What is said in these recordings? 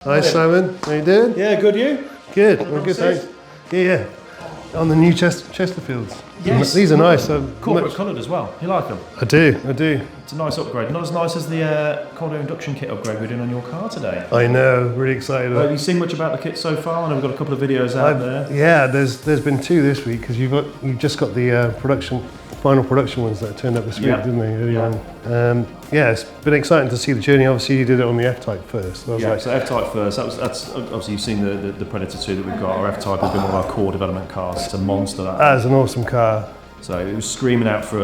Hi Simon, how you doing? Yeah, good, you? Good, well, good, thanks. Yeah. On the new Chesterfields. Yes. These are nice. Corporate coloured as well. You like them? I do. It's a nice upgrade. Not as nice as the cold air induction kit upgrade we're doing on your car today. I know, really excited. Have you seen much about the kit so far? I know we've got a couple of videos out there. Yeah, there's been two this week because you've just got the final production ones that turned up this week, didn't they? Earlier on. Yeah, it's been exciting to see the journey. Obviously, you did it on the F-Type first. So F-Type first. That's obviously you've seen the Predator 2 that we've got. Our F-Type has been one of our core development cars. It's a monster. That's an awesome car. So it was screaming out for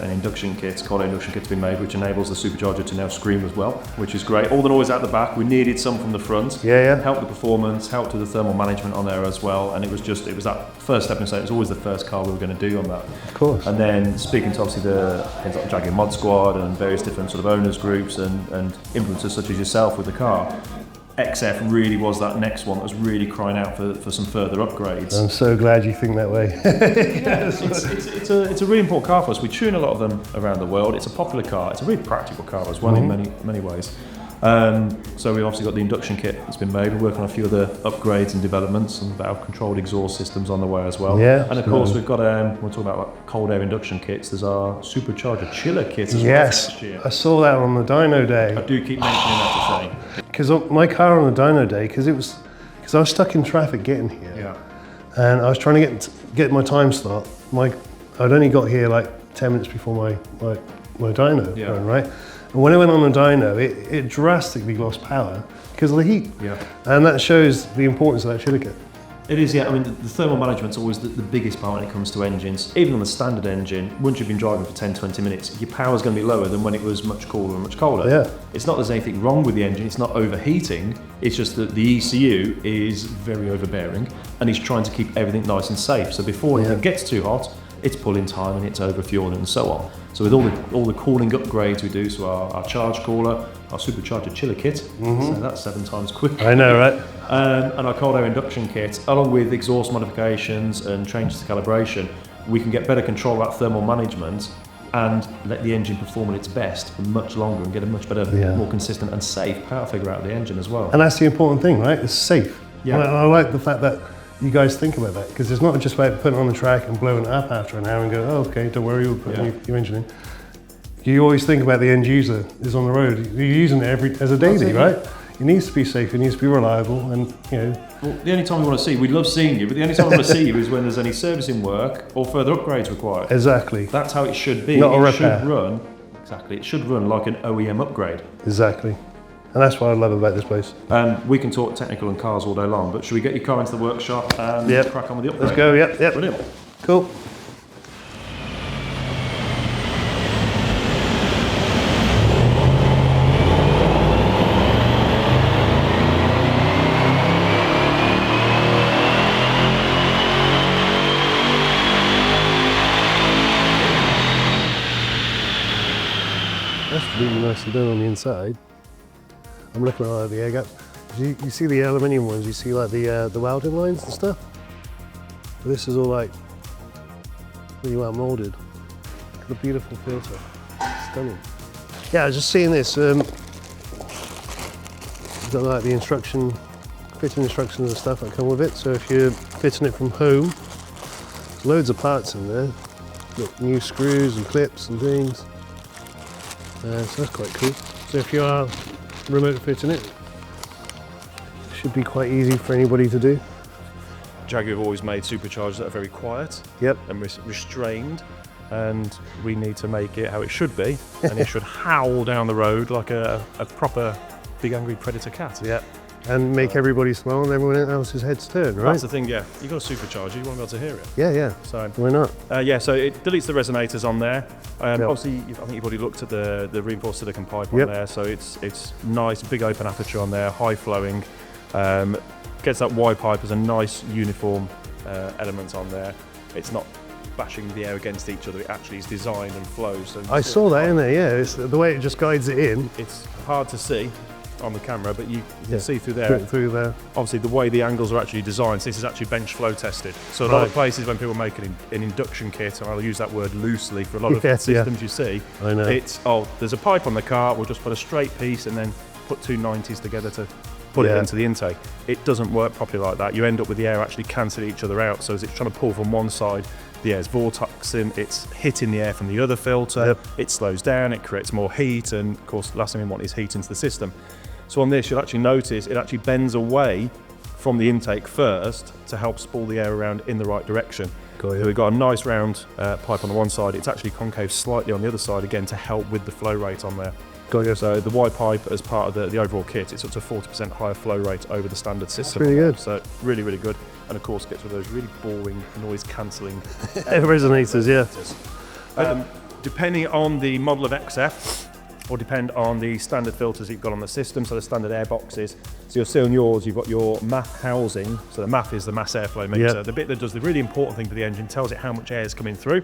an induction kit, cold air induction kit to be made, which enables the Supercharger to now scream as well, which is great. All the noise out the back, we needed some from the front. Helped the performance, helped with the thermal management on there as well, and it was that first step in saying it was always the first car we were going to do on that. Of course. And then speaking to obviously the things like Jaguar Mod Squad and various different sort of owners groups and influencers such as yourself with the car, XF really was that next one that was really crying out for some further upgrades. I'm so glad you think that way. It's a really important car for us. We tune a lot of them around the world. It's a popular car. It's a really practical car as well in many ways. So we've obviously got the induction kit that's been made. We're working on a few other upgrades and developments and valve-controlled exhaust systems on the way as well. Yeah, and of course we've got, we're talking about like cold air induction kits. There's our Supercharger chiller kit as well. Yes, I saw that on the dyno day. I do keep mentioning that to say. Because my car on the dyno day, because I was stuck in traffic getting here, and I was trying to get my time slot. I'd only got here like 10 minutes before my dyno run, right? And when I went on the dyno, it drastically lost power because of the heat. And that shows the importance of that chiller kit. It is, yeah. I mean, the thermal management's always the biggest part when it comes to engines. Even on the standard engine, once you've been driving for 10-20 minutes, your power's going to be lower than when it was much cooler and much colder. Yeah. It's not that there's anything wrong with the engine, it's not overheating, it's just that the ECU is very overbearing and it's trying to keep everything nice and safe. So before it gets too hot, it's pulling time and it's overfueling and so on. So with all the cooling upgrades we do, so our charge cooler, our Supercharger chiller kit, so that's 7 times quicker. I know, right? And our cold air induction kit, along with exhaust modifications and changes to calibration, we can get better control of that thermal management and let the engine perform at its best for much longer and get a much better, more consistent and safe power figure out of the engine as well. And that's the important thing, right? It's safe. Yeah. And I like the fact that you guys think about that, because it's not just about putting it on the track and blowing it up after an hour and go, oh, okay, don't worry, we'll put your engine in. You always think about the end user is on the road. You're using it as a daily, right? It needs to be safe, it needs to be reliable, and Well, the only time we want to see, we love seeing you, but the only time we want to see you is when there's any servicing work or further upgrades required. Exactly. That's how it should be. Not a repair. It should run like an OEM upgrade. Exactly. And that's what I love about this place. We can talk technical and cars all day long, but should we get your car into the workshop and crack on with the upgrade? Let's go, yep. Brilliant. Cool. That's really nicely done on the inside. I'm looking at the air gap. You see the aluminium ones, you see like the welding lines and stuff? But this is all like really well molded. Look at the beautiful filter. Stunning. Yeah, I was just seeing this. You've got like the fitting instructions and stuff that come with it. So if you're fitting it from home, there's loads of parts in there. Got new screws and clips and things. So that's quite cool. So if you are remote fitting it, should be quite easy for anybody to do. Jaguar have always made superchargers that are very quiet and restrained, and we need to make it how it should be, and it should howl down the road like a proper big angry predator cat. Yeah. And make everybody smile and everyone else's heads turn, right? That's the thing, yeah. You've got a supercharger, you want to be able to hear it. Yeah. So why not? So it deletes the resonators on there. Obviously, I think you've already looked at the reinforced silicon pipe on there. So it's nice, big open aperture on there, high flowing. Gets that Y pipe as a nice uniform element on there. It's not bashing the air against each other. It actually is designed and flows. So I saw that in there, yeah. It's the way it just guides it in. It's hard to see on the camera, but you can see through there. Through there. Obviously, the way the angles are actually designed, so this is actually bench flow tested. So a lot of places when people make an induction kit, and I'll use that word loosely for a lot of systems you see, I know. It's, there's a pipe on the car, we'll just put a straight piece and then put two 90s together to put it into the intake. It doesn't work properly like that. You end up with the air actually cancelling each other out. So as it's trying to pull from one side, the air's vortexing, it's hitting the air from the other filter, it slows down, it creates more heat, and of course the last thing we want is heat into the system. So on this, you'll actually notice it actually bends away from the intake first to help spool the air around in the right direction. So we've got a nice round pipe on the one side. It's actually concave slightly on the other side, again, to help with the flow rate on there. So the wide pipe, as part of the overall kit, it's up to 40% higher flow rate over the standard system. That's really good. So really, really good. And of course, gets with those really boring noise cancelling resonators, yeah. Depending on the model of XF, or depend on the standard filters you've got on the system, so the standard air boxes. So you'll see on yours, you've got your MAF housing. So the MAF is the mass airflow meter, the bit that does the really important thing for the engine, tells it how much air is coming through.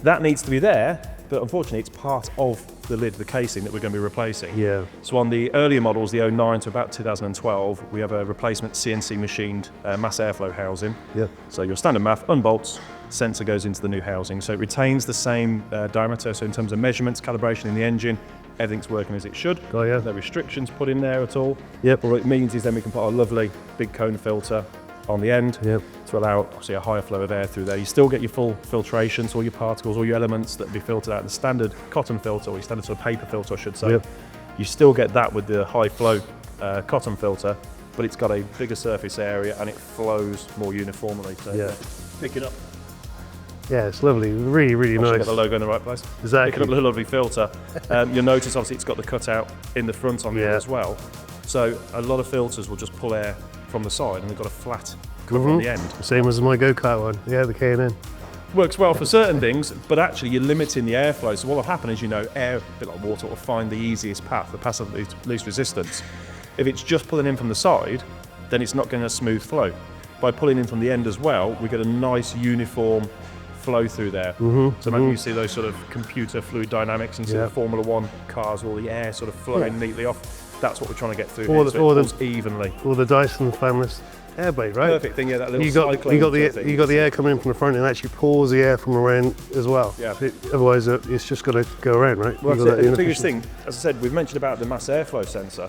That needs to be there, but unfortunately it's part of the lid, the casing that we're going to be replacing. So on the earlier models, the 09 to about 2012, we have a replacement CNC machined mass airflow housing. So your standard MAF unbolts, sensor goes into the new housing. So it retains the same diameter, so in terms of measurements, calibration in the engine, everything's working as it should. No restrictions put in there at all. What it means is then we can put a lovely big cone filter on the end to allow obviously a higher flow of air through there. You still get your full filtration, so all your particles, all your elements that be filtered out in the standard cotton filter, or your standard sort of paper filter I should say. You still get that with the high flow cotton filter, but it's got a bigger surface area and it flows more uniformly. So pick it up. Yeah, it's lovely, really, really nice. Get the logo in the right place. Exactly. Picking up a lovely filter. You'll notice obviously it's got the cutout in the front on there as well. So a lot of filters will just pull air from the side, and they've got a flat cover on the end. Same as my go-kart one, the K&N. Works well for certain things, but actually you're limiting the airflow. So what will happen is, air, a bit like water, will find the easiest path, the path of least resistance. If it's just pulling in from the side, then it's not going to smooth flow. By pulling in from the end as well, we get a nice uniform flow through there. So maybe you see those sort of computer fluid dynamics in sort of Formula One cars, all the air sort of flowing neatly off. That's what we're trying to get through here, so it pulls evenly. Or the Dyson fanless air blade, right? Perfect thing, that little you got the air coming in from the front, and actually pours the air from around as well. Otherwise, it's just got to go around, right? Well, the biggest thing, as I said, we've mentioned about the mass airflow sensor.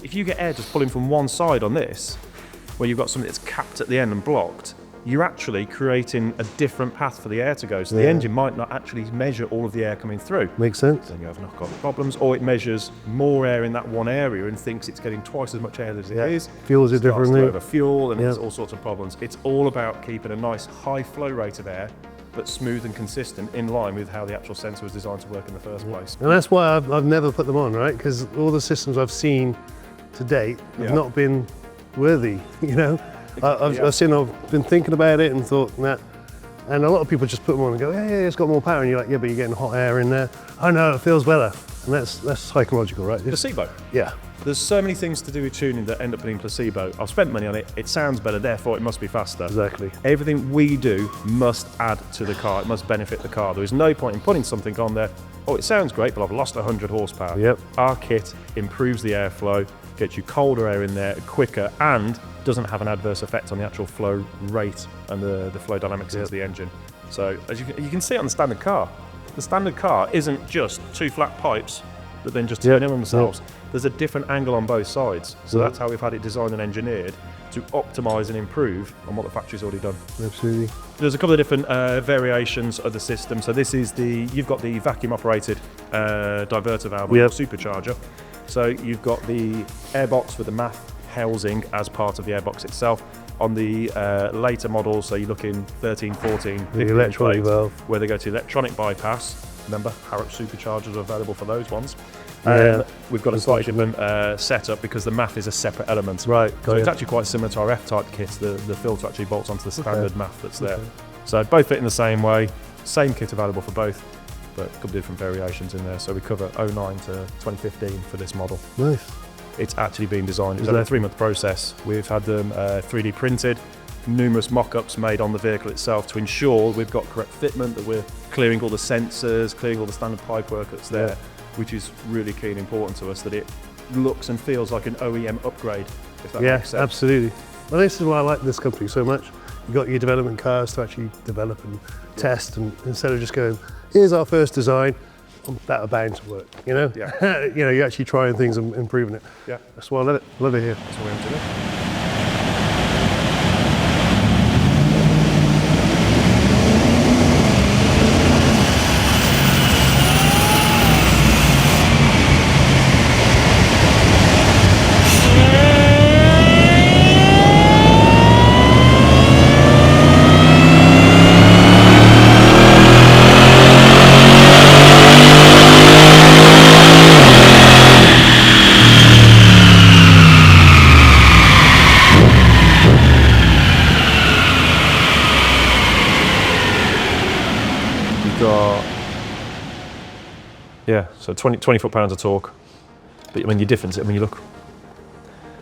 If you get air just pulling from one side on this, where you've got something that's capped at the end and blocked, you're actually creating a different path for the air to go. So the engine might not actually measure all of the air coming through. Makes sense. Then you have knock-on problems, or it measures more air in that one area and thinks it's getting twice as much air as it is. Fuels it differently. Over fuel, and it's all sorts of problems. It's all about keeping a nice high flow rate of air, but smooth and consistent, in line with how the actual sensor was designed to work in the first place. And that's why I've never put them on, right? Because all the systems I've seen to date have not been worthy, I've been thinking about it and thought that, and a lot of people just put them on and go, yeah, it's got more power, and you're like, yeah, but you're getting hot air in there. Oh no, it feels better, and that's psychological, right? Placebo. Yeah. There's so many things to do with tuning that end up being placebo. I've spent money on it, it sounds better, therefore it must be faster. Exactly. Everything we do must add to the car, it must benefit the car. There is no point in putting something on there, it sounds great, but I've lost 100 horsepower. Our kit improves the airflow, gets you colder air in there quicker, and doesn't have an adverse effect on the actual flow rate and the flow dynamics into the engine. So as you can see on the standard car isn't just two flat pipes that then just turn in on themselves. There's a different angle on both sides. So that's how we've had it designed and engineered, to optimise and improve on what the factory's already done. Absolutely. There's a couple of different variations of the system. So this is you've got the vacuum operated diverter valve, or supercharger. So you've got the airbox with the MAF housing as part of the airbox itself. On the later models, so you look in 13, 14, 15, the electronic valve, where they go to electronic bypass. Remember, Paramount superchargers are available for those ones. We've got a slightly different setup because the MAF is a separate element. Right. So it's actually quite similar to our F-type kit. The filter actually bolts onto the standard MAF that's there. So both fit in the same way. Same kit available for both, but a couple of different variations in there. So we cover 09 to 2015 for this model. Nice. It's actually been designed. It's a 3-month process. We've had them 3D printed, numerous mock-ups made on the vehicle itself to ensure we've got correct fitment, that we're clearing all the sensors, clearing all the standard pipework that's there, which is really key and important to us, that it looks and feels like an OEM upgrade, if that makes sense. Yeah, absolutely. Well, this is why I like this company so much. You've got your development cars to actually develop and test, and instead of just going, here's our first design, that are bound to work, you know? Yeah. You know, you're actually trying things and improving it. Yeah. That's why I love it. Love it here. That's what we have to do. Yeah, so 20 foot-pounds of torque. But I mean, your difference, I mean, you look,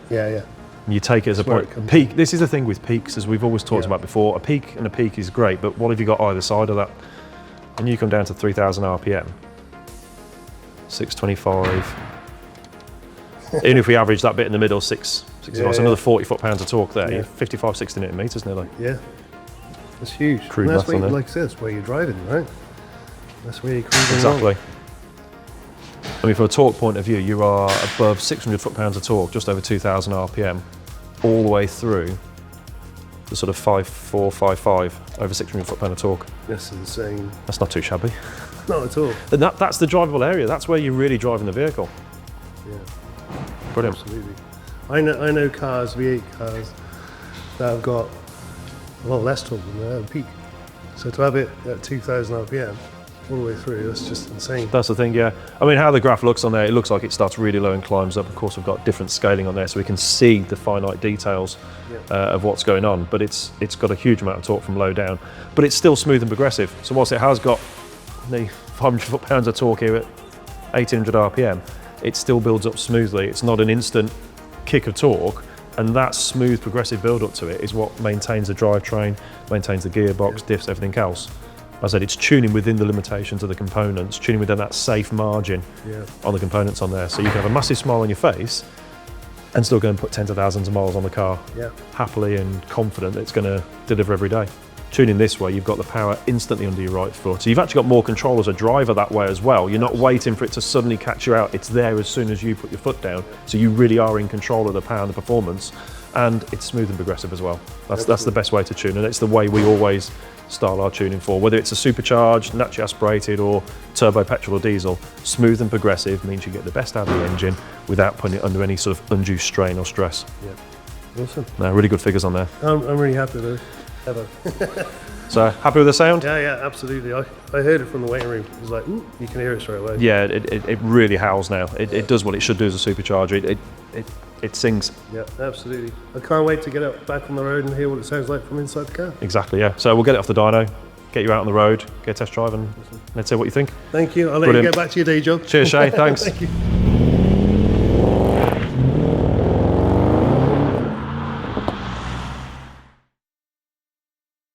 Yeah, yeah. you take it as a where point. it comes Peak, this is the thing with peaks, as we've always talked Yeah. about before. A peak and a peak is great, but what have you got either side of that? And you come down to 3,000 RPM, 625. Even if we average that bit in the middle, 65, Yeah, so another 40 foot-pounds of torque there. Yeah. You're 55, 60 Newton meters nearly. Yeah. That's huge. Crude And that's maths on where, there. like I said, that's where you're driving, right? That's where you're cruising along. Exactly. I mean, from a torque point of view, you are above 600 foot-pounds of torque, just over 2,000 RPM, all the way through the sort of 5.4, 5.5, over 600 foot-pound of torque. That's insane. That's not too shabby. Not at all. And that's the drivable area. That's where you're really driving the vehicle. Yeah, Brilliant. absolutely. I know cars, V8 cars, that have got a lot less torque than that at peak. So to have it at 2,000 RPM all the way through, that's just insane. That's the thing, yeah. I mean, how the graph looks on there, it looks like it starts really low and climbs up. Of course, we've got different scaling on there, so we can see the finite details of what's going on. But it's got a huge amount of torque from low down. But it's still smooth and progressive. So whilst it has got the 500 foot-pounds of torque here at 1,800 RPM, it still builds up smoothly. It's not an instant kick of torque. And that smooth, progressive build-up to it is what maintains the drivetrain, maintains the gearbox, diffs, everything else. As I said, it's tuning within the limitations of the components, tuning within that safe margin on the components on there. So you can have a massive smile on your face and still go and put tens of thousands of miles on the car happily and confident that it's going to deliver every day. Tuning this way, you've got the power instantly under your right foot. So you've actually got more control as a driver that way as well. You're not waiting for it to suddenly catch you out. It's there as soon as you put your foot down. So you really are in control of the power and the performance. And it's smooth and progressive as well. That's the best way to tune. And it's the way we always style our tuning for. Whether it's a supercharged, naturally aspirated or turbo petrol or diesel, smooth and progressive means you get the best out of the engine without putting it under any sort of undue strain or stress. Yeah, awesome. No, really good figures on there. I'm really happy with it. Ever. So, happy with the sound? Yeah, absolutely. I heard it from the waiting room. It was like, ooh, you can hear it straight away. Yeah, it really howls now. It does what it should do as a supercharger. It sings. Yeah, absolutely. I can't wait to get out back on the road and hear what it sounds like from inside the car. Exactly, yeah. So we'll get it off the dyno, get you out on the road, get a test drive, and let's see what you think. Thank you. I'll let you get back to your day job. Cheers, Shay. Thanks. Thank you.